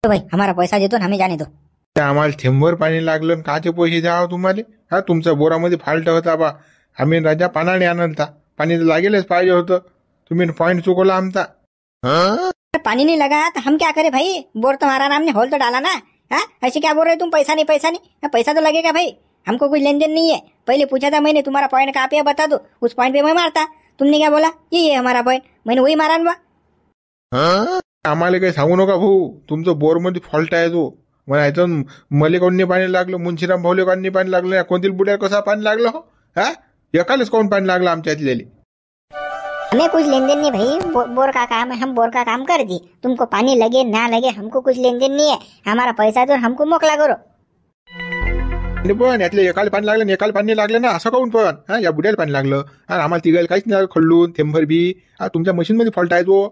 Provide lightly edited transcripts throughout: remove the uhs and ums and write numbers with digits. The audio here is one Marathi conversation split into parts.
तो भाई हमारा पैसा देतो ना, हमें जाने दो. आम्हाला थेंबर पाणी लागलं, काचे पैसे द्यावं तुम्हाला? हा, तुमच्या बोरामध्ये फाल्ट होता बा. आम्ही राजा पानाने आणलता, पाणी तर लागेलच पाहिजे होतं. तुम्ही पॉइंट चुकवला आमचा. पानी नहीं लगा तो हम क्या करें भाई? बोर तो हमारा नाम ने होल तो डाला ना. हाँ, ऐसे क्या बोल रहे तुम? पैसा नहीं पैसा नहीं. पैसा तो लगेगा भाई. हमको कोई लेन देन नहीं है. पहले पूछा था मैंने, तुम्हारा पॉइंट कहाँ पे है बता दो, उस पॉइंट पे मैं मारता. तुमने क्या बोला? ये है हमारा पॉइंट, मैंने वही मारा ना. आम्हाला काही सांगू नका भाऊ, तुमचं बोर मध्ये फॉल्ट आहे तो. म्हणायचं मले कोणी पाणी लागलं, मुंशीराम भाऊले कोणी पाणी लागलं, कोणतील बुड्या कसा पाणी लागलं हो? हा, एकालाच कोण पाणी लागलं आमच्यातले? हमें कुछ लेन देन नहीं भाई. बोर का काम है, हम बोर का काम कर दी. तुमको पानी लगे ना लगे हमको कुछ लेन देन नहीं है. हमारा पैसा दो, हमको मोकला करो. पण यातले एकाला पाणी लागलं, एकाला पाणी लागलं ना, असं काऊन? पण हा, या बुड्याला पाणी लागलं आणि आम्हाला तिघायला काहीच नाही खल्लून थेंबर बी. तुमच्या मशीन मध्ये फॉल्ट आहे तो.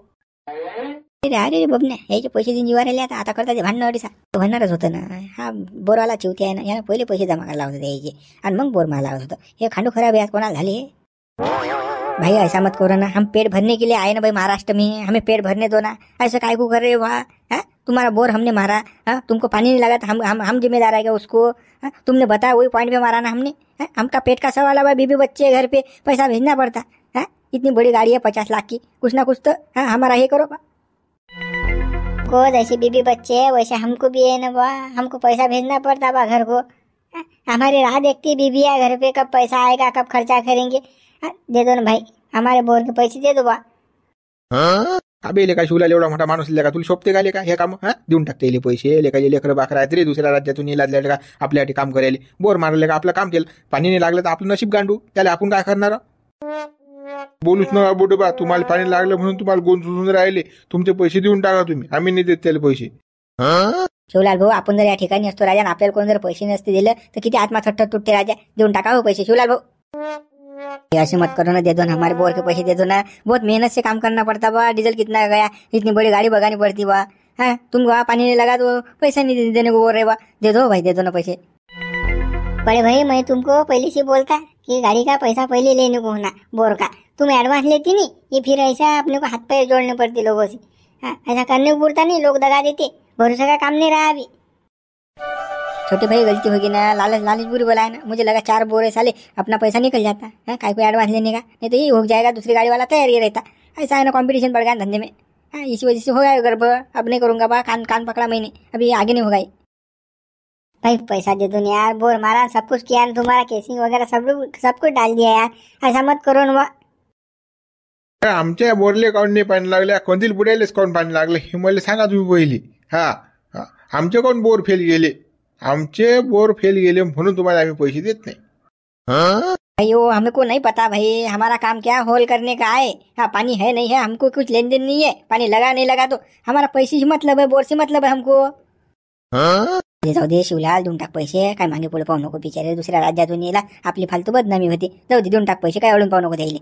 अरे बबने, याचे पैसे देऊन जीवा राहिले. आता करता ते भांडणं अडीसा होणारच होतं ना. हा बोरवाला चिवती आहे ना, यानं पहिले पैसे जमा करायला लावत होते याचे, आणि मग बोर मारा लावत होतं. हे खांडू खराब आहे कोणाला झाले भाई? ऐसा मत करो ना, हम पेट भरने के लिए आए ना भाई महाराष्ट्र में, हमें पेट भरने दो ना. ऐसा काय को कर रहे हो? हाँ, तुम्हारा बोर हमने मारा. हाँ, तुमको पानी नहीं लगा था, हम जिम्मेदार है क्या उसको? हाँ, तुमने बताया वही पॉइंट पे मारा ना हमने. हमका पेट का सवाल है भाई, बीबी बच्चे घर पे पैसा भेजना पड़ता. हाँ, इतनी बड़ी गाड़ी है 50 लाख की, कुछ ना कुछ तो हाँ हमारा ये करो. को जैसे बीबी बच्चे है वैसे हमको भी है ना बा, हमको पैसा भेजना पड़ता बा घर को. हमारी राह देखती बीबी है घर पे, कब पैसा आएगा, कब खर्चा करेंगे. दे दो ना भाई, हमारे बोर के पैसे दे दो बा. अबे लेका शिवला एवढा मोठा माणूस लेका तुला शोभते का लेका हे काम? हा, देऊन टाकते येले पैसे. लेका लेकर बाकरा आहेत रे, दुसऱ्या राज्यातून येला का आपल्यासाठी काम करायला. बोर मारले का आपलं काम केलं, पाणी नाही लागलं तर आपलं नशीब गांडू. त्याला आपण काय करणार? बोलूच नका बोट बा. तुम्हाला पाणी लागलं म्हणून तुम्हाला गोंद सुचून राहिले. तुमचे पैसे देऊन टाका तुम्ही, आम्ही नाही देत त्याला पैसे. शिवलाल भाऊ, आपण जर या ठिकाणी असतो राजा, आपल्याला कोण जर पैसे नसते दिले तर किती आत्मा थट्ट तुटते राजा. देऊन टाका हो पैसे शिवलाल भाऊ. ऐसे मत करो ना, दे दो ना, हमारे बोर के पैसे दे दो ना. बहुत मेहनत से काम करना पड़ता बा, डीजल कितना गया, इतनी बड़ी गाड़ी भगानी पड़ती बा. हाँ, तुम वहाँ पानी नहीं लगा तो पैसा नहीं देने को बोल रहे बा. दे दो भाई, दे दो ना पैसे. बड़े भाई, मैं तुमको पहले से बोलता कि गाड़ी का पैसा पहले लेने को होना, बोर का. तुम एडवांस लेती नहीं, ये फिर ऐसा अपने को हाथ पैर जोड़ने पड़ते लोगों से. हाँ, ऐसा करने को पड़ता नहीं, लोग दगा देते. भरोसा का काम नहीं रहा अभी. छोटे भाई गलती होगी ना, लालच बुरी बोला है ना. मुझे लगा 4 बोर है साले, अपना पैसा निकल जाता है. काय को एडवांस लेने का, नहीं तो ये हो जाएगा, दूसरी गाड़ी वाला तैयार ही रहता. ऐसा है ना, कंपटीशन बढ़ गया धंधे में. हाँ, इसी वजह से हो गया गर्भ. अब नहीं करूंगा बा, कान पकड़ा मैंने, अभी आगे नहीं होगा. भाई पैसा दे दो यार, बोर मारा, सब कुछ किया ना, तुम्हारा केसिंग वगैरह सब कुछ डाल दिया यार. ऐसा मत करो ना. आमच्या बोरले काऊन नाही पाणी लागले, कोणतील बुड्यालेच काऊन पाणी लागले हे मला सांगा तुम्ही पहिली. हा, आमचे कोण बोर फेल गेले? आमचे बोर फेल गेले म्हणून तुम्हाला आम्ही पैसे देत नाही. भाई हमको नहीं पता भाई, हमारा काम क्या होल करने का है. हाँ, पानी है नहीं है, हमको कुछ लेन देन नहीं है. पानी लगा नहीं लगा तो हमारा पैसे से मतलब है, बोर से मतलब है हमको. जाऊ दे शिवलाल, देऊन टाक पैसे. काय मागे पुढे पाहू नको, बिचारे दुसऱ्या राज्यातून येला, आपली फालतू बदनामी होती. जाऊ दे, देऊन टाक पैसे, काय अडून पाहू नको द्यायले.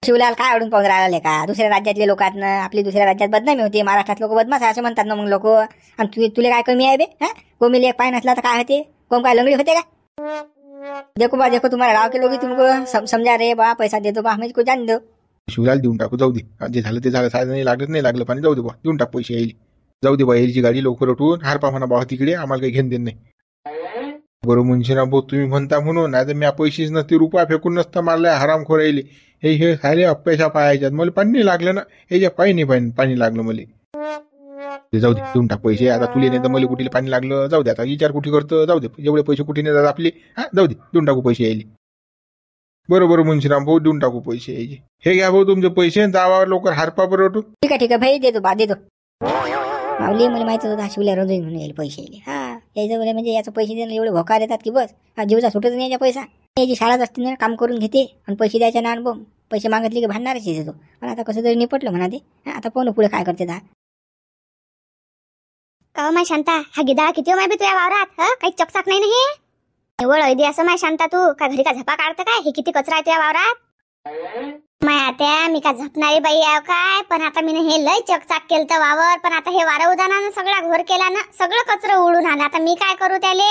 शिवलाल, काय अडून पाहून राहिले का? दुसऱ्या राज्यातले लोक आहेत ना, आपली दुसऱ्या राज्यात बदनामी होती. महाराष्ट्रात लोक बदमाश आहे असं म्हणतात ना मग लोक. आणि तुला काय कमी आहे बे? हा, कोमिले एक पाय नसला तर काय होते? कोण काय लंगडी होते का? देखो बा, देखो तुम्हारे गाव के लोग तुमको समझा रहे बा, पैसा दे दो बा, हमें को जान दो. शिवलाल देऊन टाकू, जाऊ दे. जे झालं ते झालं, साधं नाही लागलं पाणी, जाऊ दे बा, देऊन टाक पैसे. येईल जाऊ दे बा, यायची गाडी लवकर उठवून हारपा म्हणा बा तिकडे, आम्हाला काही घेऊन देत नाही. बरोबर मुंशीराम भाऊ, तुम्ही म्हणता म्हणून, नाही तर मी पैसेच नसते, रुपया फेकून नसतं मारलाय हरामखोर राहिले. हे सारे अप्प्याच्या पायाच्यात मला पाणी नाही लागलं ना, याच्या पायी नाही पाणी लागलं मला. जाऊ दे, देऊन टाक पैसे. आता तुले नाही तर मला कुठे पाणी लागलं, जाऊ दे. आता विचार कुठे करतो, जाऊ दे. एवढे पैसे कुठे नाही जात आपले. हा, जाऊ दे, देऊन टाकू पैसे यायले. बरोबर मुंशीराम भाऊ, देऊन टाकू पैसे यायचे. हे घ्या भाऊ तुमचे पैसे, जावा लवकर हारपा बरोबर. ठीक आहे भाई, दे दो बा, दे दो. माऊली, मला माहित होतं शिवल्या रोज म्हणून येईल पैसे येईल. हा, यायचं बोले म्हणजे याचं पैसे देणं एवढे भोकार येतात की बस. हा, जीवचा सुटत नाही याचा पैसा. याची शाळाच असते ना, काम करून घेते आणि पैसे द्यायच्या ना अनुभव. पैसे मागितले की भांडणारच देतो. पण आता कसं तरी निपटलं म्हणा ते. आता पाहू पुढे काय करते. का माय शांता, हा गिदाळा किती माय बी तुझ्या वावरात? हा, काही चकचाक नाही ना हे? निवळ ऐदी असं माय शांता, तू का घरी का झपा काढतं काय? हे किती कचरा आहे तुझ्या वावरात? माय आत्या, मी का झपणारी बाई आहे काय? पण आता मी हे लय चकचाक केलं तर वावर. पण आता हे वारा उदानानं सगळा घोर केला ना, सगळं कचरा उडून आलं. आता मी काय करू त्याले?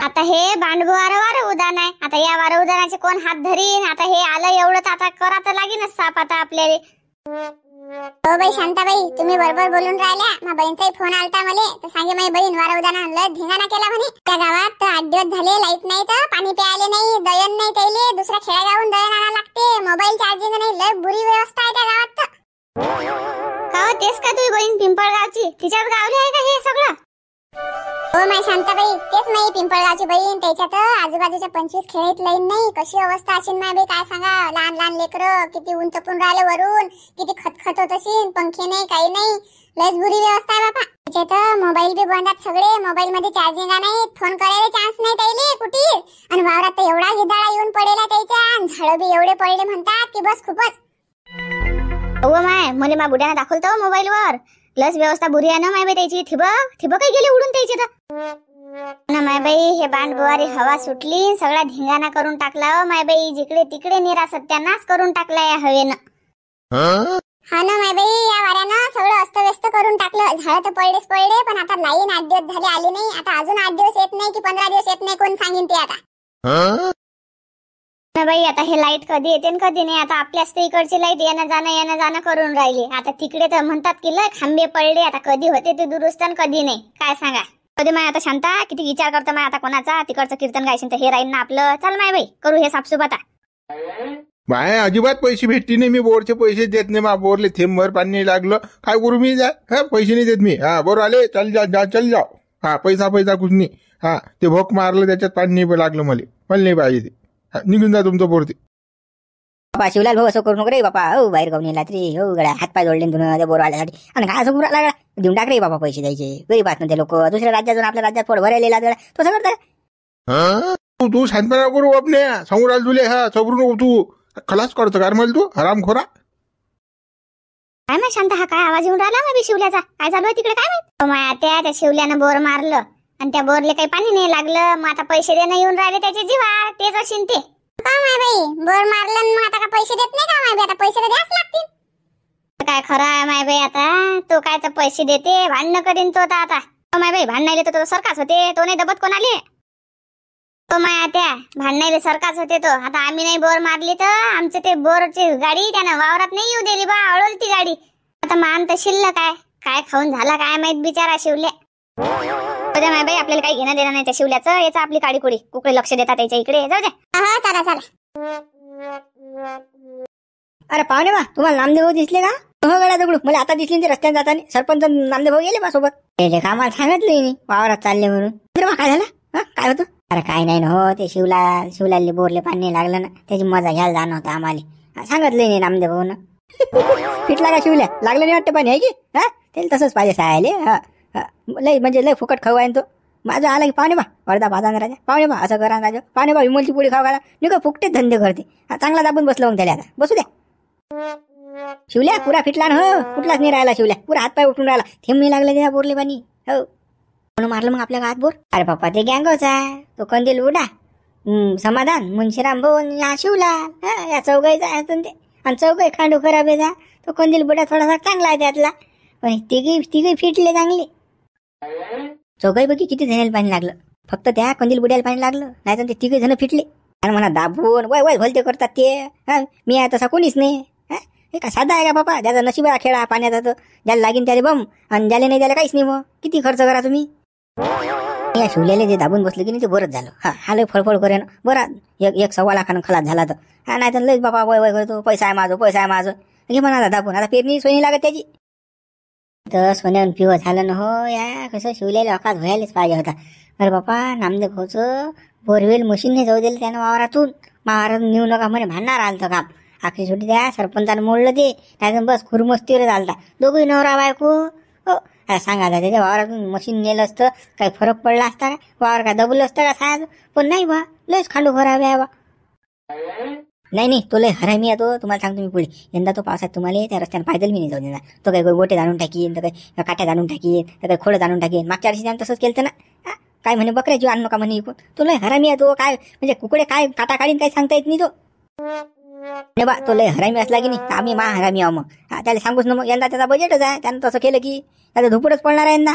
आता हे बांडव वारा उदान आहे. आता या वारा उदानाचे कोण हात धरीन? आता हे आलं एवढं तर आता करा तर लागेनच साप आता आपल्याला. हो बाई शांताबाई, तुम्ही बरोबर बोलून राहिल्या. माझ्या बहीणचाही फोन आलता मला, तर सांगे माझी बहीण वारा उदाना लय धिंगाणा केला म्हणे. त्या गावात तर 8 दिवस झाले लाईट नाही, तर पाणी प्यायले नाही, दयन नाही त्याले. दुसऱ्या खेडेगावून दयन आणायला लागते. मोबाईल चार्जिंग नाही, लय बुरी व्यवस्था आहे त्या गावात. तर हो तेच का तुझी बहीण पिंपळगावची? तिच्याच गावली आहे का हे सगळं? हो माय शांताबाई, तेच नाही पिंपळगावची बहीण. त्याच्यात आजूबाजूच्या 25 खेळीत लाईन नाही. कशी अवस्था असेल माय बाई, काय सांगा. लहान लहान लेकरं किती ऊन तपून राहिले वरून, किती खतखत होत असेल. पंखे नाही, काही नाही, लयच बुरी व्यवस्था आहे बापा. त्याच्यात मोबाईल बी बंद आहेत सगळे. मोबाईल मध्ये चार्जिंग नाही, फोन करायला चान्स नाही त्याले कुठे. आणि वावरात तर एवढा गिदाळा येऊन पडेला त्याच्या, झाड बी एवढे पडले म्हणतात की बस खूपच. हो माय, मला मा बुड्यानं दाखवतो मोबाईल वर. लस व्यवस्था बुरी आहे ना माय बाई त्याची. ठिबक गेले उडून त्याची तर ना माय बाई. हे बांड बुवारी हवा सुटली, सगळा धिंगाणा करून टाकला हो माय बाई. जिकडे तिकडे निरा सत्यानाश करून टाकला या हवेनं. हा ना माय बाई, या वाऱ्यानं सगळं अस्तव्यस्त करून टाकलं. झाड तर पडलेच पडले, पण आता लाईन 8 दिवस झाले आली नाही. आता अजून 8 दिवस येत नाही की 15 दिवस येत नाही, कोण सांगेन ते आता. ना बाई, आता हे लाईट कधी येते कधी नाही. आता आपल्याच तर इकडची लाईट येणं जाणं करून राहिली. आता तिकडे तर म्हणतात की लय खांबे पडले. आता कधी होते ते दुरुस्त कधी नाही, काय सांगा. कधी माय आता शांता किती विचार करतो माय आता कोणाचा. तिकडचं कीर्तन गायशील तर हे राहील ना आपलं. चल माय बाई, करू हे साफसूफ आता. माय अजिबात पैसे भेटती नाही. मी बोरचे पैसे देत नाही. मा बोरले थेंबभर पाणी नाही लागलं. काय करू मी? पैसे नाही देत मी. बोर आले, चल जाओ. पैसा कुछ नाही. ते भोक मारलं, त्याच्यात पाणी नाही लागलं. मला नाही पाहिजे ते. निघून जा तुमचं बोर ते. बापा शिवलाल भाऊ, असं करू नको रे बापा. हो बाहेर गावून येला तरी हो गड्या, हातपाय जोडले तुला त्या बोर आल्यासाठी. आणि काय असं पुरा लागला देऊन टाक रे बाबा पैसे द्यायचे. गरीब आहेत ना ते लोक. दुसऱ्या राज्यात जाऊन आपल्या राज्यात पोट भरायला तो सगळं करता. तू शांतपणा करू आपले सांगू राहिल तुले. सबरू नको तू. खलास करतो का मला तू हरामखोरा? काय माहित शांत, हा काय आवाज येऊन राहिला मी शिवल्याचा? काय चालू आहे तिकडे काय माहित. माया त्या शिवल्यानं बोर मारलं आणि त्या बोरले काही पाणी नाही लागलं. मग आता पैसे देणं येऊन राहिले त्याचे जीवा. तेच असेल ते. का माय बाई, बोर मारलं मग आता का पैसे देत नाही का माय बाई? आता पैसे तर द्याच लागतील. काय खरं आहे माय बाई, आता तो काय तर पैसे देते, भांडणं करीन तो आता. माय बाई भांडणाले तो सरकारच होते, तो नाही दबत कोणाले. तो माया त्या भांडणाले सरकारच होते तो. आता आम्ही नाही बोर मारली तर आमचं ते बोरची गाडी त्यानं वावरात नाही येऊ दिली बा. अडवली ती गाडी. आता मान तर शिल्लक काय खाऊन झाला काय माहित बिचारा शिवले. माय बाई, आपल्याला काही घेणं देणं नाही त्या शिवल्याचं. याचा आपली काडी कुडी कुकडे लक्ष देतात त्याच्या इकडे. जाऊ द्या. चला. अरे पाहुणे बा, तुम्हाला नामदेव भाऊ दिसले का? हो गड्या दगडू, मला आता दिसले ते रस्त्याने जाताना. सरपंच नामदेव भाऊ गेले बा सोबत. ते कामाला सांगितलं नाही वावरात चालले म्हणून. काय झालं? काय होतं? अरे काय नाही ना हो, ते शिवलालले बोरले पाणी लागलं ना, त्याची मजा घ्यायला जाणं होतं आम्हाला. सांगितलं नाही नामदेव भाऊ ना. फिटला का शिवल्या? लागलं नाही वाटतं पाणी आहे की? त्याला तसंच पाहिजे सायले. लय म्हणजे लय फुकट खाऊ आहे तो. माझं आला की पाहुणे बा अर्धा भाजा राजा. पाहुणे बा असं करा राजा. पाहुणे बा विमलची पोळी खाऊ घाला. निघ फुकटे धंदे करते. चांगला दाबून बसलो मग त्याला. आता बसू द्या. शिवल्या पुरा फिटला ना हो. कुठलाच नाही राहिला शिवल्या. पुरा हातपाय उठून राहिला. थेंब नाही लागले त्या बोरले पाणी. हो म्हणून मारलं मग आपल्या गावात बोर. अरे बाप्पा, ते गँगच आहे तो. कंदील उडा, समाधान, मुंशीराम भाऊ, या शिवला, या चौघाईचा आहे ते. आणि चौघाई खांडू खराब आहे. तो कंदील बुडा थोडासा चांगला आहे त्यातला. पण तिघी फिटले चांगले. चौघाई बघी किती जणांना पाणी लागलं. फक्त त्या कंदील बुड्याला पाणी लागलं, नाही तर ते तिघे जण फिटले. आणि म्हणा दाबून वय भलते करतात ते. मी आहे तसा कोणीच नाही. हे का साधा आहे का बापा? ज्याचा नशिबा खेळा पाण्याचा, तर ज्याला लागेन त्याला बम, आणि ज्याला नाही त्याला काहीच नाही. मग किती खर्च करा तुम्ही. या शिवल्याला जे दाबून बसलं की नाही ते बरंच झालं. हा लय फळफळ करेन बरं. 1.25 लाखानं खलास झाला तर. नाही तर लयच बाबा वय करतो. पैसा आहे माझं हे म्हणा दाबून. आता पेरणी सोयी लागत त्याची. तर सोन्याहून पिवं झालं ना हो. या कसं शिवल्याला अकात व्हायलाच पाहिजे होता. अरे बापा, नामदेव भाऊचं बोरवेल मशीनने जाऊ दिलं त्यानं वावरातून नेऊ नका म्हणे. भांडणार आलं काम. आखरी सुटी द्या सरपंचानं मोडलं ते. नाही बस खुरमस्तीवर चालता दोघंही नवरा बायको. हो सांगा त्याच्या वावरातून मशीन नेलं असतं काही फरक पडला असता का? वावर काय दबलं असतं का साहेब? पण नाही बा, लयच खांडू खराब आहे बा. नाही तो लय हरामी आहे तो. तुम्हाला सांगतो मी पुढे. यंदा तो पावसात तुम्हाला त्या रस्त्याने पायदल मी नाही जाऊ देणार. तो काही गोटे जाणून टाकीन, तर काही काट्या जाणून टाकीन, तर काही खोडं जाणून टाकीन. मागच्या वर्षी त्यानं तसंच केलं ना. काय म्हणे बकऱ्याची आणू नका म्हणे इकून. तो लय हरामी आहे तो. काय म्हणजे कुकडे काय काटा काढीन काही सांगता येत नाही तो. नाही बा, तो लय हरामी असला की नाही आम्ही हरामी आहो. मग त्याला सांगूच ना. मग यंदा त्याचा बजेटच आहे. त्यानं तसं केलं की त्याचं धुपडच पडणार आहे यंदा.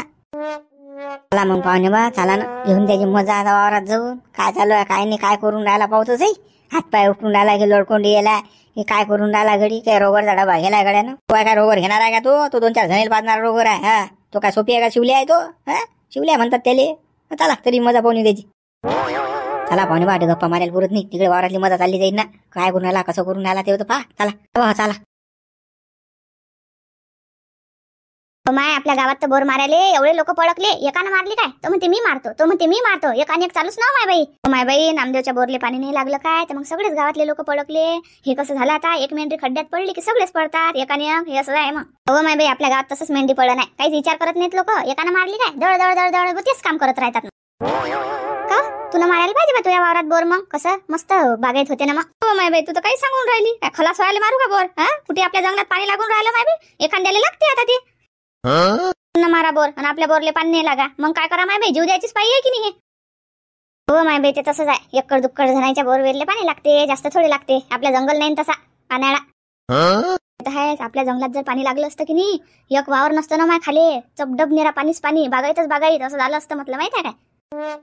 चला मग पाहुणे बा, चला ना घेऊन त्याची मजा आता वावरात जाऊन. काय चालू आहे काय नाही, काय करून राहायला पाहतोच. हातपाय उठून राहिला की लडकोंडी यायला हे काय करून राहिला घडी, काय रोगरचा डबा गेलाय गड्यानं. तो काय रोगर घेणार आहे का? तो 2-4 जणेल पाजणार रोगर आहे. हा, तो काय सोपी आहे का? शिवल्या आहे तो. हा, शिवल्या म्हणतात त्याले. चला तरी मजा पाहुणी द्यायची. चला पाहुणे वाटे गप्पा मारायला पुरत नाही, तिकडे वावरातली मजा चालली जाईल ना. काय करून राहिला, कसं करून राहिला ते होतं पहा. चला चला. माय आपल्या गावात तर बोर मारायले एवढे लोक पळकले, एकानं मारली काय? तो म्हणते मी मारतो, तो म्हणते मी मारतो, एकाने एक चालूच ना माय बाई. नामदेवच्या बोरले पाणी नाही लागलं काय, तर मग सगळेच गावातले लोक पळकले. हे कसं झालं आता, एक मेंढरी खड्ड्यात पडली की सगळेच पडतात एकाने एक, हे असं आहे मग. हो माय बाई, आपल्या गावात तसंच मेंढरी पडलं नाही, काहीच विचार करत नाहीत लोक. एकानं मारली काय, दळ दळ दळ दळ तेच काम करत राहतात. का तुला मारायला पाहिजे बा तुझ्या वावरात बोर? मग कसं मस्त बागायत होते ना मग. हो माय बाई, तू तर काही सांगून राहिली, काय खलास व्हायला मारू का बोर? हा, कुठे आपल्या जंगलात पाणी लागून राहिलं माय बाई, एखाद्याला लागते आता ते मारा बोर आणि आपल्या बोरले पाणी नाही लागा, मग काय करा माय बाई? जीव द्यायचीच पाहिजे की नाही? हो माय बाई, ते तसंच आहे. एकड दुक्कड जणांच्या बोरवेरले पाणी लागते, जास्त थोडे लागते. आपल्या जंगल नाही तसा पाण्याला आहे. आपल्या जंगलात जर पाणी लागलं असतं की नाही, एक वावर नसतं ना माय खाली, चपडब नेरा पाणीच पाणी, बागायतच बागायत असं झालं असतं म्हटलं, माहित आहे काय?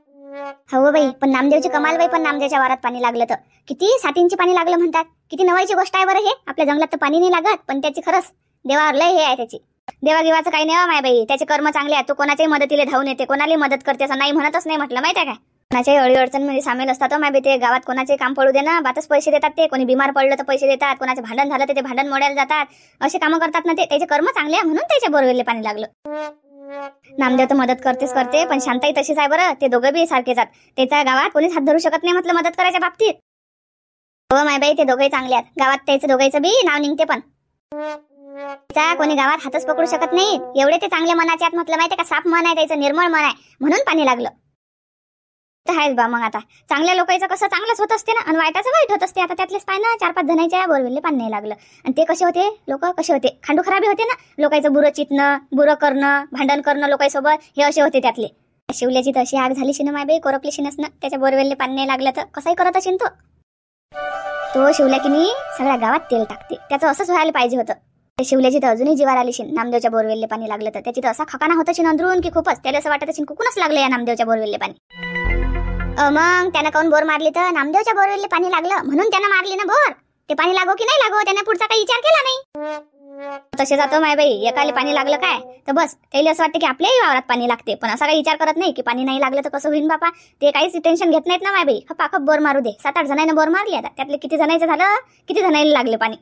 हो बाई, पण नामदेवची कमाल बाई. पण नामदेवच्या वारात पाणी लागलं तर किती 7 इंची पाणी लागलं म्हणतात. किती नवाईची गोष्ट आहे बरं हे. आपल्या जंगलात तर पाणी नाही लागत, पण त्याची खरंच देवावर लय हे आहे त्याची. देवागिवाचं काही नाही माय बाई, त्याचे कर्म चांगले आहेत. तो कोणाच्याही मदतीला धावून येते, कोणालाही मदत करते, असं नाही म्हणतच नाही म्हटलं, माहिती आहे काय? कोणाच्याही अडी अडचण मध्ये सामील असतात माय बाई ते. गावात कोणाचे काम पडू दे ना, बातच पैसे देतात ते. कोणी बिमार पडलं तर पैसे देतात, कोणाचे भांडण झालं तर ते भांडण मोडायला जातात, असे कामं करतात ना ते. त्याचे कर्म चांगले आहे म्हणून त्याच्या बोरवेलले पाणी लागलं. नामदेव तर मदत करतेच करते, पण शांताई तशीच आहे बरं. ते दोघं बी सारखेच आहेत. त्याच्या गावात कोणीच हात धरू शकत नाही म्हटलं मदत करायच्या बाबतीत. हो माय बाई, ते दोघंही चांगले आहेत. गावात त्याचं दोघांचं बी नाव निघते, पण कोणी गावात हातच पकडू शकत नाही. एवढे ते चांगल्या मनाचे आहेत म्हटलं, माहिती का? साफ मन आहे त्याचं, निर्मळ मन आहे, म्हणून पाणी लागलं. तर आहेच बा. मग आता चांगल्या लोकांचं कसं चांगलंच होत असते ना, आणि वाईटाचं वाईट होत असते. आता त्यातलेच पाय ना 4-5 जणांच्या बोरवेलले पाणी नाही लागलं. आणि ते कसे होते लोक, कसे होते? खांडू खराबी होते ना लोकांचं. बुरं चितणं, बुरं करणं, भांडण करणं लोकांसोबत, हे असे होते त्यातले. शिवल्याची तर अशी आग झाली शिन माय बाई, कोरपली शिनच ना. त्याच्या बोरवेलले पाणी नाही लागलं तर कसंही करत असेल तो शिवल्या की नाही सगळ्या गावात तेल टाकते. त्याचं असंच व्हायला पाहिजे होतं. शिवल्याची तर अजूनही जीवार आली शिन. नामदेवच्या बोरवेलले पाणी लागलं तर त्याची तर असा खकाना होता शिन अंदरून की खूपच. त्याला असं वाटत असेल कुकूनच लागलं या नामदेवच्या बोरवेलले पाणी. मग त्यानं काऊन बोर मारली? तर नामदेवच्या बोरवेलले पाणी लागलं म्हणून त्यानं मारली ना बोर. ते पाणी लागो की नाही लागो त्याने पुढचा काही विचार केला नाही. तसे जातो माय बाई, एकाला पाणी लागलं काय तर बस त्याला असं वाटतं की आपल्याही वावरात पाणी लागते, पण असा काही विचार करत नाही की पाणी नाही लागलं तर कसं होईल बापा. ते काहीच टेन्शन घेत नाहीत ना माय बाई. खपाखप बोर मारू दे. 7-8 जणांना बोर मारली, आता त्यातले किती जणांचं झालं, किती जणांना लागले पाणी.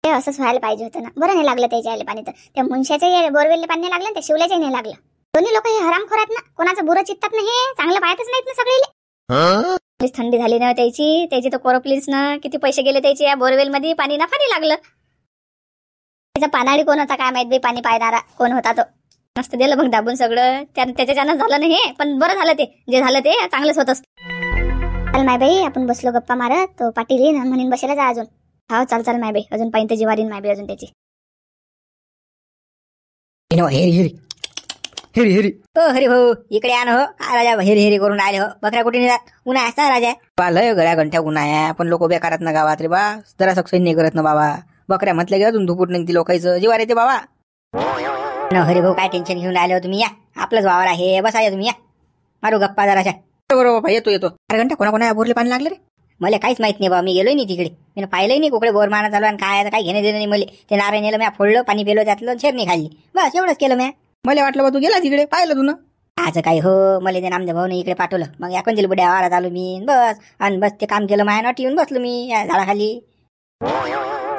ते असंच व्हायला पाहिजे होतं ना. बरं नाही लागलं त्याच्या आले पाणी, तर त्या मुंशाच्या बोरवेलले पाणी नाही लागलं, त्या शिवल्याच्याही नाही लागलं. दोन्ही लोक हे हरामखोर आहेत ना, कोणाचं बुरं चित्तात ना, हे चांगलं पाहतच नाहीत ना सगळे. थंडी झाली ना त्याची तर कोरपलीच ना. किती पैसे गेले त्याचे या बोरवेल मध्ये, पाणी ना पाणी लागलं. त्याचा पानाळी कोण होता काय माहित बाई, पाणी पाहणारा कोण होता तो. मस्त दिलं मग दाबून सगळं, त्याच्याच्यानं झालं नाही हे, पण बरं झालं ते. जे झालं ते चांगलंच होत असतं. चल माय बाई, आपण बसलो गप्पा मारत, तो पाटील येईन म्हणून बसायला जा अजून. हा चाल माय बाई, अजून पाहिजे जीवारीन माय बाई अजून त्याची. हेरी हेरी हो हरी भाऊ, इकडे आण हो. काय राजा हेरी हेरी करून आले हो? बकऱ्या कुठे नेतात? उन्हा असता राजा. लय गळ्या घंट्या उन्हा आहे, पण लोक बेकारात ना गावात रे बा. जरा सक्सेस नाही करत ना बाबा. बकऱ्या म्हटलं की अजून धुपूट नाही लोकांचं जीवार येते बाबा. हरी भाऊ, काय टेन्शन घेऊन आले हो तुम्ही? या, आपलंच वावर आहे, बसा या तुम्ही. या मारू गप्पा जराशा. बरोबर बाबा, येतो 4 घंटा. कोणा बोरले पाणी लागलं रे? मला काहीच माहित नाही बाबा, मी गेलोय नाही तिकडे. मी पाहिलंही नाही कुकडे बोर मारणं चालू आणि काय घेणं देणं नाही मला. ते नारळ नेलं, मी फोडलं, पाणी पेलो त्यातलं, शेरणी खाल्ली, बस एवढंच केलं मी. मला वाटलं बा तू गेला तिकडे, पाहिलं तू ना. आज काही हो, मला ते नामदेव भाऊने इकडे पाठवलं. मग या कंदील बुड्या आवारात आलो मी, बस. आणि बस ते काम केलं, माया नट येऊन बसलो मी या झाडाखाली.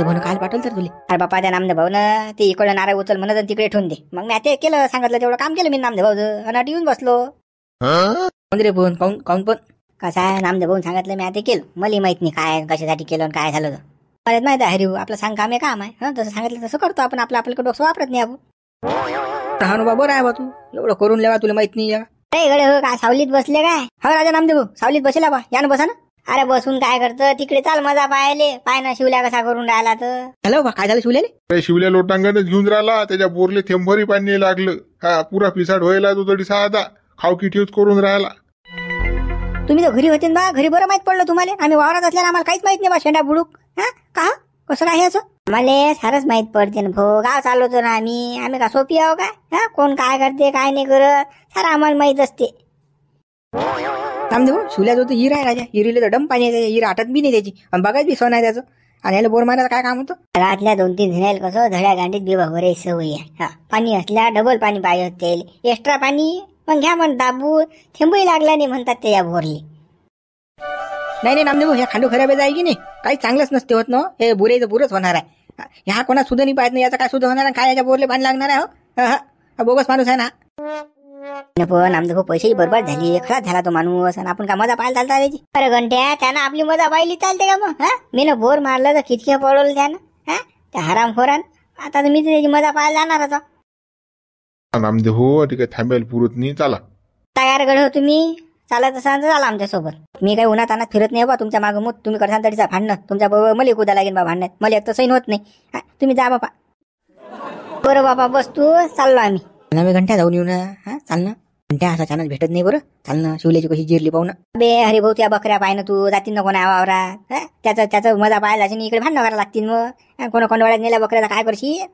काल पाठवलं तर तुला? अरे बापा, त्या नामदेव भाऊनं ते इकडं नारळ उचल म्हणत तिकडे ठेवून दे. मग मी ते केलं, सांगितलं तेवढं काम केलं मी नामदेव भाऊचं, अनट येऊन बसलो. रे फोन काऊन पण कसं आहे, नामदेव भाऊन सांगितलं मी ते केलं. मला माहित नाही काय कशासाठी केलं आणि काय झालं. मला माहित आहे हरी, आपलं सांग काम आहे काम आहे. जसं सांगितलं तसं करतो आपण. आपल्याकडे डोकं वापरत नाही आपण. हा बरोबर आहे बा, तू एवढं करून लेवा, तुला माहित नाही. गडे हो, काय सावलीत बसले काय? हो राजा नामदेव भाऊ, सावलीत बसला बा, या ना बसा ना. अरे बसून काय करतं तिकडे, चाल मजा पाहायले. पाय ना शिवल्या कसा करून राहिला तर. हॅलो बा, काय झालं शिवल्याले? शिवल्या लोटांगणच घेऊन राहिला, त्याच्या बोरले थेंबरी पाणी लागलं. हा पुरा पिसाड व्हायला तो तरी साधा खाव की ठेवच करून राहिला. तुम्ही तर घरी होते ना, घरी बरं माहित पडलं तुम्हाला. आम्ही वावरात असल्याने आम्हाला काहीच माहित नाही बा. शेंडा बुडूक हा का कसं काय असं? मला सारच माहित पडते ना भाऊ. गाव चालवतो ना आम्ही का सोपी आहो काय? हा, कोण काय करते काय नाही करत सारं आम्हाला माहित असते. नामदेव शिवल्याजवळ तर हिरा आहे राजा, हिरीला तर डम पाणी आहे, हिरा आटत बी नाही त्याची, आणि बघायच बी सोन आहे त्याचं. आणि याला बोर मारायचं काय काम होतं? रातल्या 2-3 जणायला कसं धड्या गांडीत बी भरे सवय आहे. हा, पाणी असल्या डबल पाणी पाहिजे होते, एक्स्ट्रा पाणी मग घ्या म्हण दाबून, थेंबही लागला नाही म्हणतात ते या बोरले. नाही नामदेव, ह्या खांडू खराब आहे की नाही, काही चांगलंच नसते होत ना, हे बुरेचं बुरच होणार आहे. ह्या कोणा सुद्धा नाही पाहत नाही, याचा काय सुद्धा होणार आहे, काय याच्या बोरले पाणी लागणार आहे? हो हा बोगस माणूस आहे ना. पण नामदेव पैसे बरोबर झाली, खराब झाला तो माणूस, आणि आपण का मजा पाहायला चालता त्याची? अरे घंट्या, त्यानं आपली मजा पाहिली चालते का मग? हा, मी ना बोर मारलं तर कितके पडवलं त्यानं, हा त्या हरामखोरान. आता तर मी त्याची मजा पाहायला जाणार होता. नामदेव हो, ठीक आहे, थांबेल पुरत नाही, चला. तयार गड हो तुम्ही, चालत असाल तर चाला आमच्यासोबत. मी काही उन्हात आणत फिरत नाही बा तुमच्या मागं, मग तुम्ही करसान तरीचा भांडणं तुमच्या बरोबर मला कुदा लागेल बा भांडण्यात, मला एक तर सैन होत नाही. तुम्ही जा बापा. बरं बापा, बस तू, चाललो आम्ही. नव्हे घंट्या जाऊन येऊ ना. हा चाल ना घंट्या, असा चानच भेटत नाही. बरं चाल ना, शिवल्याची कशी जिरली पाहू ना. बे हरिभाऊ, त्या बकऱ्या पाय ना तू, जातील ना कोणा वावरात, त्याचं मजा पाहायला असेल, इकडे भांडणं करायला लागतील. मग कोणा कोंडवाड्यात नेल्या बकऱ्याला काय करशील?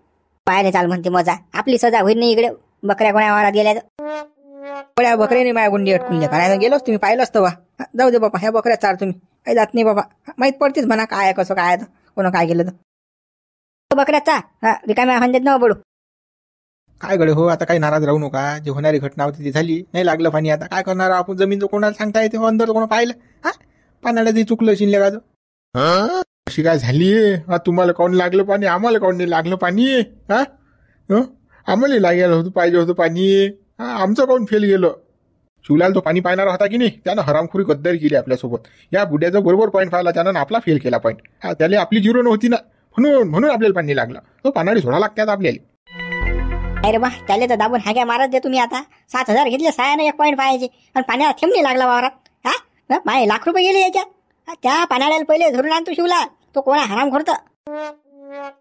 पाहायला चाल म्हणते मजा, आपली सजा होईल नाही इकडे बकऱ्या कोणा वावरात गेल्या तर. बकऱ्याने माझ्या गुंडी अटकून द्या, काय गेलोच तुम्ही पाहिलं असतं वा. जाऊ दे बापा, ह्या बकऱ्या चार तुम्ही, काही जात नाही बाबा, माहित पडतेच म्हणा काय कसं काय कोणा काय केलं तर. बकऱ्याचा रिकाम्या भांड्यात न पडू. काय गडे हो, आता काही नाराज राहू नका, जे होणारी घटना होती ती झाली, नाही लागलं पाणी, आता काय करणार आपण? जमीन तर कोणाला सांगता येते, अंदर कोणा पाहिलं? हा, पाण्याला जे चुकलं शिल्लकाचं. अशी काय झाली? तुम्हाला कोण लागलं पाणी, आम्हाला कोण नाही लागलं पाणी? हा, आम्हाला लागायला होतं, पाहिजे होतं पाणी. आमचं कोण फेल गेलं? शिवलाल तो पाणी पाहणारा होता की नाही, त्यानं हरामखोरी गद्दारी केली आपल्यासोबत. या बुड्याचा बरोबर पॉईंट पाहिला त्यानं, आपला फेल केला पॉईंट. त्याला आपली झिरो नव्हती ना, म्हणून आपल्याला पाणी लागलं. तो पाणी सोडा लागतात आपल्याला. अरे बा, त्याला तर दाबून हाग्या मारत दे तुम्ही. आता 7,000 घेतले सायानं 1 पॉईंट पाहायचे, आणि पाण्याला थेंब नाही लागला वावरात. हा, माझे लाख रुपये गेले याच्यात. त्या पानाळ्याला पहिले धरून आणतो शिवला, तो कोणा हराम करतो.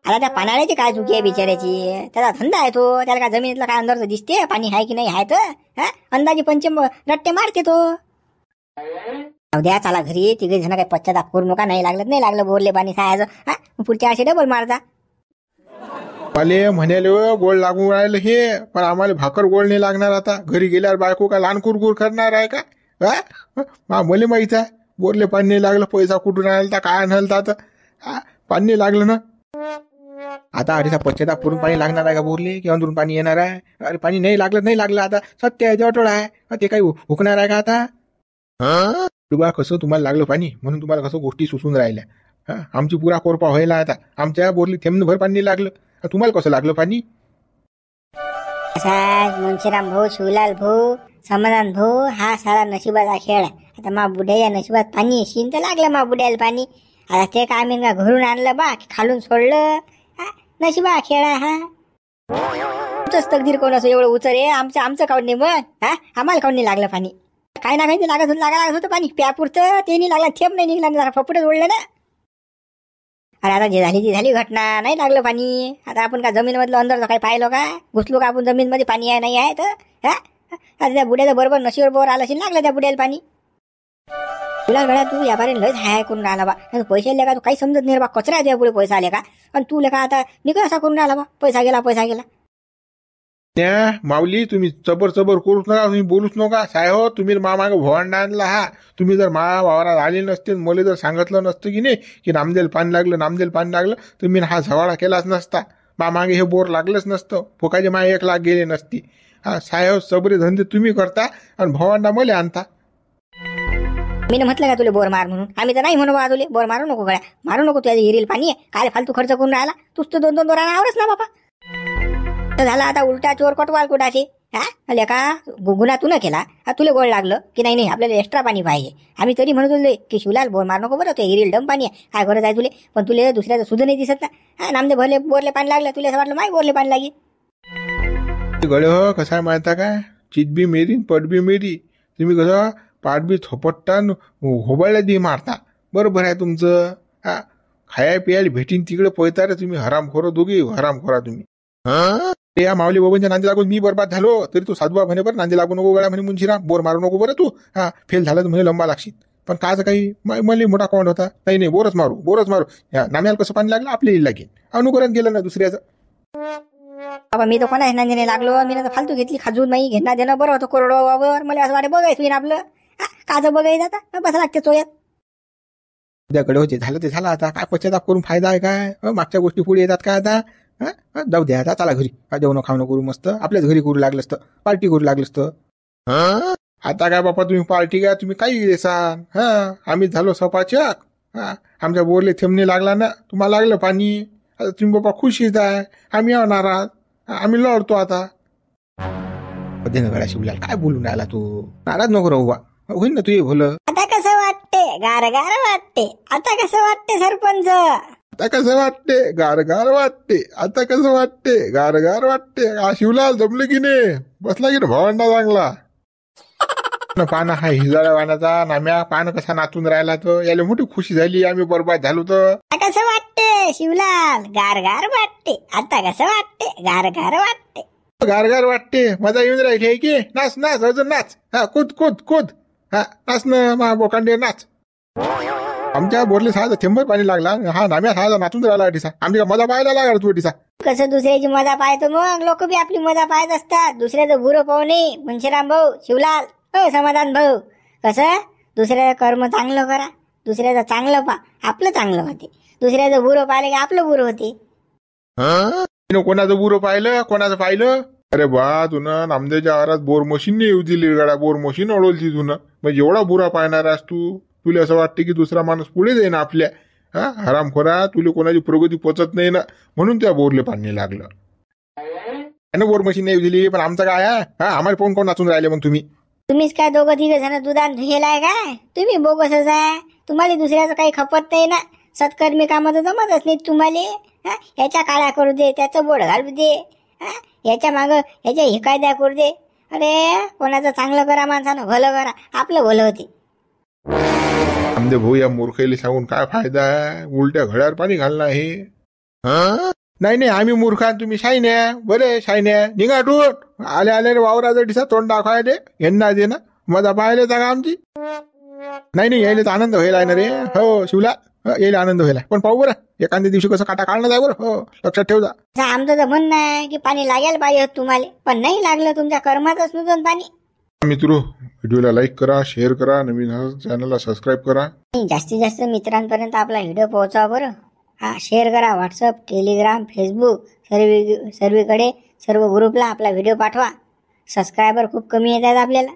आता त्या पानाळ्याची काय चुकी आहे बिचाऱ्याची? त्याचा धंदा आहे तो, त्याला काय जमिनीतलं काय अंदरचं दिसते पाणी आहे की नाही आहे तर? अंदाजी पंचम रट्टे मारते तो. द्या चला घरी, तिघे जण काही पश्चाताप करू नका, नाही लागलं बोरले पाणी खायचं. पुढच्या असे डबल मारता. मला म्हणाले गोड लागून राहिलं हे, पण आम्हाला भाकर गोड नाही लागणार. आता घरी गेल्यावर बायको का लहान कुरकुर करणार आहे का? मला माहित आहे, बोरले पाणी नाही लागलं, पैसा कुठून आणलता, काय आणलता, आता पाणी नाही लागलं ना. आता अडीचा पश्चाताप करून पाणी लागणार आहे का बोरले, की अंदरून पाणी येणार आहे? अरे पाणी नाही लागलं, आता सत्य आहे, अटोळ आहे, ते काही हुकणार आहे का आता? तुला कसं तुम्हाला लागलं पाणी म्हणून तुम्हाला कसं गोष्टी सुचून राहिल्या. आमची पुरा कोरपा व्हायला, आता आमच्या बोरली थेंबभर पाणी लागलं, तुम्हाला कसं लागलं पाणी? मुंशीराम भाऊ, शिवलाल भाऊ, समाधान भाऊ, हा सारा नशिबाचा खेळ आहे. आता मा बुड्याच्या नशिबात पाणी येशील तर लागलं मा बुड्याला पाणी. आता ते काय मी घरून आणलं बा, खालून सोडलं, नशिबा खेळ आहे हा. तुमचंच तकदीर कोण असं एवढं उचर आहे, आमचं काऊन नाही मग? आम्हाला काऊन नाही लागलं पाणी? काय ना काही लागत होतं पाणी प्यापुरतं, ते नाही लागलं, थेंब नाही निघला, जरा फपुटच ओढलं ना. अरे आता जे झाली ती झाली घटना, नाही लागलं पाणी. आता आपण का जमीनमधलं अंदर काही पाहिलं का? घुसलो का आपण जमीनमध्ये पाणी आहे नाही आहे तर? आता त्या बुड्याचं बरोबर नशीवर बोर आलं असेल, लागलं त्या बुड्याला पाणी. तुला गड्या तू यापारी लयच हाय करून राहिला बा, पैसे आले का तू काही समजत नाही बा, कचरा द्या पुढे पैसा आले का? आणि तू लेखा आता निघ असा करून राहिला बा, पैसा गेला. त्या माऊली तुम्ही चबर करूच नका, तुम्ही बोलूच नका. साहेब तुम्ही माग भोंड आणला. तुम्ही जर वावरात आले नसते, मला जर सांगितलं नसतं की नाही की नामदेल पाणी लागलं, तुम्ही हा झवाडा केलाच नसता. मागे हे बोर लागलंच नसतं, फोकाचे 1 लाख गेले नसती. साहेब सबरे धंदे तुम्ही करता आणि भवांडा मला आणता. मी म्हटलं का तुला बोर मार म्हणून? आम्ही तर नाही म्हणू बा तुले बोर मारू नको, गड्या मारू नको, तुझ्या हिरील पाणी आहे काय फालतू खर्च करून राहिला? तूच तर 2-2 बोरांना आवरच ना बाबा. झाला आता उलटा चोर कटवाल कुठाचे. लेका गुन्हा तू न केला, तुला गोड लागलं की नाही आपल्याला एक्स्ट्रा पाणी पाहिजे. आम्ही तरी म्हणत होते की शिवलाल बोर मार नको, बरं ते हिरील डम पाणी आहे, काय गरज आहे तुले? पण तुला दुसऱ्याचं सुद्धा नाही दिसत ना. नामदे भरले बोरले पाणी लागलं, तुला असं वाटलं माय बोरले पाणी लागेल. गळे हो कसं आहे माहिती का, चितबी मेरी पटबी मेरी. तुम्ही कसं पाठबी थोपटता होबळल्या दी मारता. बरोबर आहे तुमचं. खाया पियाला भेटीन तिकडे पळता रे तुम्ही, हरामखोर दोघी, हरामखोरा तुम्ही. या माऊली बाबांच्या नांदी लागून मी बरबाद झालो, तरी तू साधूबा म्हणे बरं नांदी लागू नको गळ्या म्हणे, मुंशीराम बोर मारू नको बरं तू. फेल झालं तर म्हणे लंबा लागशील. पण काच काही मला मोठा कॉन्ट होता, नाही बोरच मारू. नाम्याला कसं पाणी लागलं आपल्याला लागेल, अनुकरण केलं ना दुसऱ्याचं. बाबा मी तर कोणा नांदीने लागलो, मी तर फालतू घेतली खाजून, नाही घेणं देणं बरं होतं कोरडो वावर. मला असं वाटतं बघायचं आपलं काचं बघायचं आता बस लागते चोयात. उद्याकडे होते झालं ते झालं आता काय पश्चाताप करून फायदा आहे काय मागच्या गोष्टी पुढे येतात काय आता जाऊ द्या आता चला घरी जेवण खावणं करू मस्त आपल्याच घरी करू लागलं असतं पार्टी करू लागलं असतं. आता काय बापा तुम्ही पार्टी काय तुम्ही काही देसान आम्ही झालो सपाचक आमच्या बोरले थेंबणे लागला ना तुम्हाला लागलं पाणी आता तुम्ही बाबा खुशीच आहे आम्ही नाराज आम्ही लढतो आता. गड्या शिवलाल काय बोलून राहिला तू नाराज नको राहू बा होईल ना तुझे भलं. आता कसं वाटते गारगार वाटते आता कसं वाटते सरपंच. आता कसं वाटते गारगार वाटते आता कसं वाटते गारगार वाटते शिवलाल जमलं की नाही बसला की ना भावंडा चांगला. पानं हा हिजाळ्या वाणाचा नाम्या पानं कसा नाचून राहिला तर याला मोठी खुशी झाली आम्ही बरबाद झालो तर. कसं वाटते शिवलाल गारगार वाटते आता कसं वाटते गारगार वाटते. गारगार वाटते मजा येऊन राहिली आहे की नाच नाच अजून नाच कूद कूद कूद नाच ना मा बोकांडे नाच. आमच्या बोरले सहाचा थेंबर पाणी लागला हा नाम्या सहाचा नाचून राहिला टिसा आमची मजा पाहायला लागला तू टिसा. कसं दुसऱ्याची मजा पाहतो मग लोक बी आपली मजा पाहत असतात दुसऱ्याचं बुरं पाहू नये घनश्याम भाऊ शिवलाल हो समाधान भाऊ. कसं दुसऱ्याचं कर्म चांगलं करा दुसऱ्याचं चांगलं पा आपलं चांगलं होते दुसऱ्याचं बुरं पाहिलं की आपलं बुरं होते. कोणाचं बुरं पाहिलं कोणाचं पाहिलं अरे बा तुनं नामदेवच्या आवारात बोर मशीन येऊ दिली गाड्या बोर मशीन अडवली तुनं मग एवढा बुरा पाहणार आहेस तू तुला असं वाटतं की दुसरा माणूस पुढे जाईन आपल्या हरामखोरा तुला कोणाची प्रगती पोचत नाही ना म्हणून त्या बोरले पाणी लागलं बोर मशीन येऊ दिली पण आमचं काय आम्हाला कोण कोण नाचून राहिले मग तुम्हीच काय दोघं तिघ जण दुधान हेलाय काय तुम्ही बोगसच आहे तुम्हाला दुसऱ्याचं काही खपत नाही ना सत्कर्मी कामं तर जमतच नाही तुम्हाला. याच्या काळ्या करू दे त्याचं बोट घालू दे याच्या मागं याच्या हिकायद्या करू दे. अरे कोणाचं चांगलं करा माणसानं भलं करा आपलं भलं होते. आमचे भाऊ या मूर्खाईला सांगून काय फायदा आहे उलट्या घड्यावर पाणी घालणं आहे. नाही नाही आम्ही मूर्खा तुम्ही शायन्या बरे शायन्या निघा टूट आले आले वावराचा दिसा तोंड दाखवायले यांना दे ना मजा पाहायला जागा आमची. नाही नाही यायला आनंद व्हायला ना रे हो शिवला यायला आनंद व्हायला पण पाहू बरं एखाद्या दिवशी कसं काटा काढणं जाय बरं हो लक्षात ठेव जा. आमचं तर म्हणणं आहे की पाणी लागेल पाहिजे तुम्हाला पण नाही लागलं तुमच्या कर्मातच नव्हतं पाणी. मित्रो व्हिडिओला लाईक करा शेअर करा नवीन चॅनलला सबस्क्राईब करा जास्तीत जास्त मित्रांपर्यंत आपला व्हिडिओ पोहोचवा बरं. शेअर करा व्हॉट्सअप टेलिग्राम फेसबुक सर्वीकडे सर्व ग्रुपला आपला व्हिडिओ पाठवा. सबस्क्रायबर खूप कमी येत आहेत आपल्याला.